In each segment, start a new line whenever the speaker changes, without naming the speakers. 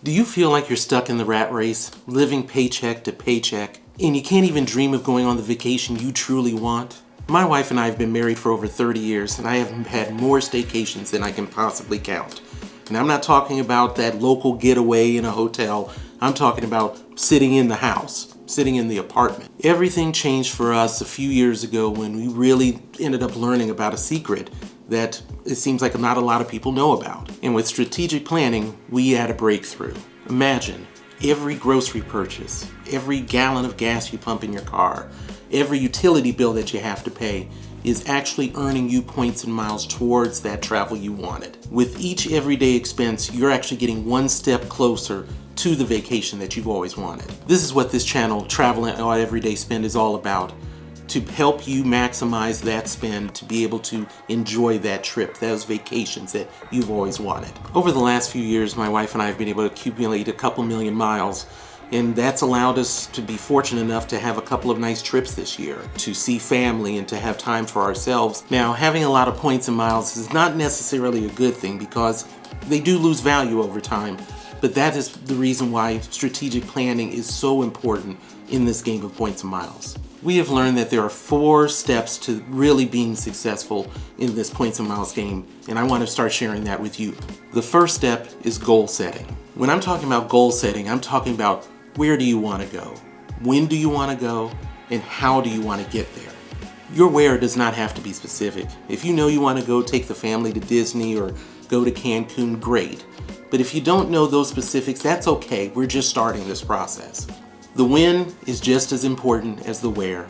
Do you feel like you're stuck in the rat race, living paycheck to paycheck, and you can't even dream of going on the vacation you truly want? My wife and I have been married for over 30 years, and I have had more staycations than I can possibly count. And I'm not talking about that local getaway in a hotel. I'm talking about sitting in the house, sitting in the apartment. Everything changed for us a few years ago when we really ended up learning about a secret that it seems like not a lot of people know about. And with strategic planning, we had a breakthrough. Imagine every grocery purchase, every gallon of gas you pump in your car, every utility bill that you have to pay is actually earning you points and miles towards that travel you wanted. With each everyday expense, you're actually getting one step closer to the vacation that you've always wanted. This is what this channel, Travel and Everyday Spend, is all about. To help you maximize that spend, to be able to enjoy that trip, those vacations that you've always wanted. Over the last few years, my wife and I have been able to accumulate a couple million miles, and that's allowed us to be fortunate enough to have a couple of nice trips this year, to see family and to have time for ourselves. Now, having a lot of points and miles is not necessarily a good thing because they do lose value over time, but that is the reason why strategic planning is so important in this game of points and miles. We have learned that there are 4 steps to really being successful in this points and miles game, and I want to start sharing that with you. The first step is goal setting. When I'm talking about goal setting, I'm talking about where do you want to go, when do you want to go, and how do you want to get there. Your where does not have to be specific. If you know you want to go take the family to Disney or go to Cancun, great. But if you don't know those specifics, that's okay. We're just starting this process. The when is just as important as the where.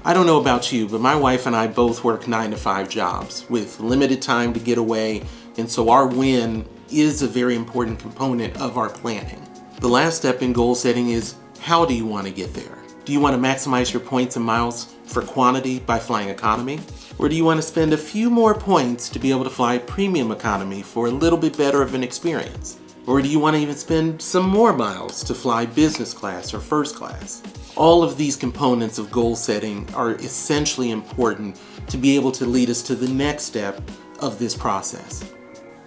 I don't know about you, but my wife and I both work 9-to-5 jobs with limited time to get away, and so our when is a very important component of our planning. The last step in goal setting is how do you want to get there? Do you want to maximize your points and miles for quantity by flying economy? Or do you want to spend a few more points to be able to fly premium economy for a little bit better of an experience? Or do you want to even spend some more miles to fly business class or first class? All of these components of goal setting are essentially important to be able to lead us to the next step of this process.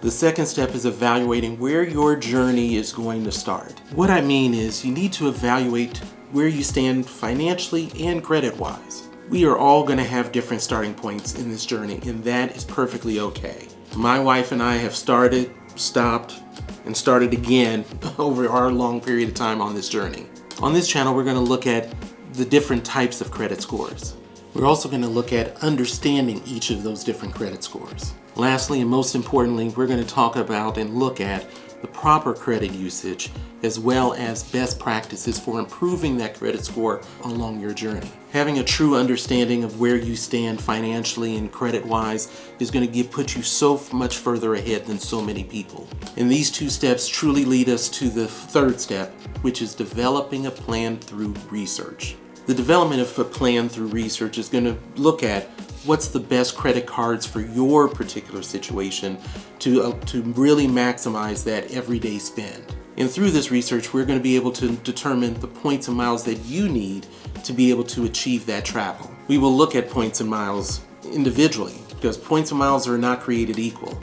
The second step is evaluating where your journey is going to start. What I mean is you need to evaluate where you stand financially and credit-wise. We are all going to have different starting points in this journey, and that is perfectly okay. My wife and I have started, stopped, and started again over our long period of time on this journey. On this channel, we're going to look at the different types of credit scores. We're also going to look at understanding each of those different credit scores. Lastly, and most importantly, we're going to talk about and look at the proper credit usage as well as best practices for improving that credit score along your journey. Having a true understanding of where you stand financially and credit-wise is going to put you so much further ahead than so many people. And these 2 steps truly lead us to the third step, which is developing a plan through research. The development of a plan through research is going to look at what's the best credit cards for your particular situation to really maximize that everyday spend. And through this research, we're going to be able to determine the points and miles that you need to be able to achieve that travel. We will look at points and miles individually because points and miles are not created equal.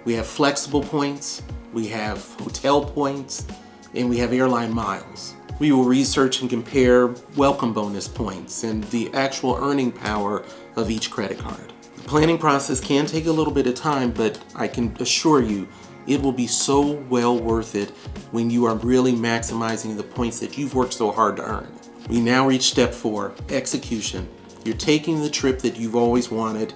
We have flexible points, we have hotel points, and we have airline miles. We will research and compare welcome bonus points and the actual earning power of each credit card. The planning process can take a little bit of time, but I can assure you it will be so well worth it when you are really maximizing the points that you've worked so hard to earn. We now reach step 4, execution. You're taking the trip that you've always wanted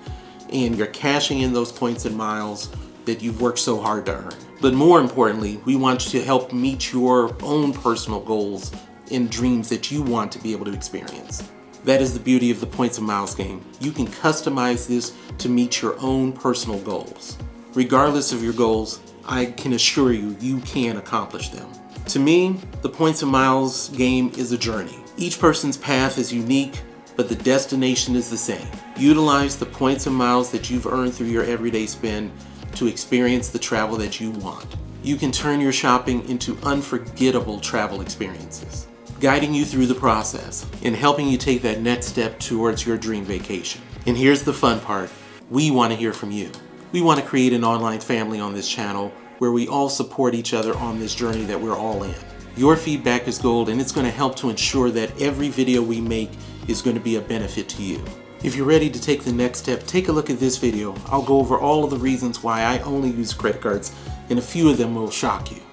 and you're cashing in those points and miles that you've worked so hard to earn. But more importantly, we want to help meet your own personal goals and dreams that you want to be able to experience. That is the beauty of the points and miles game. You can customize this to meet your own personal goals. Regardless of your goals, I can assure you, you can accomplish them. To me, the points and miles game is a journey. Each person's path is unique, but the destination is the same. Utilize the points and miles that you've earned through your everyday spend to experience the travel that you want. You can turn your shopping into unforgettable travel experiences, guiding you through the process and helping you take that next step towards your dream vacation. And here's the fun part. We want to hear from you. We want to create an online family on this channel where we all support each other on this journey that we're all in. Your feedback is gold, and it's going to help to ensure that every video we make is going to be a benefit to you. If you're ready to take the next step, take a look at this video. I'll go over all of the reasons why I only use credit cards, and a few of them will shock you.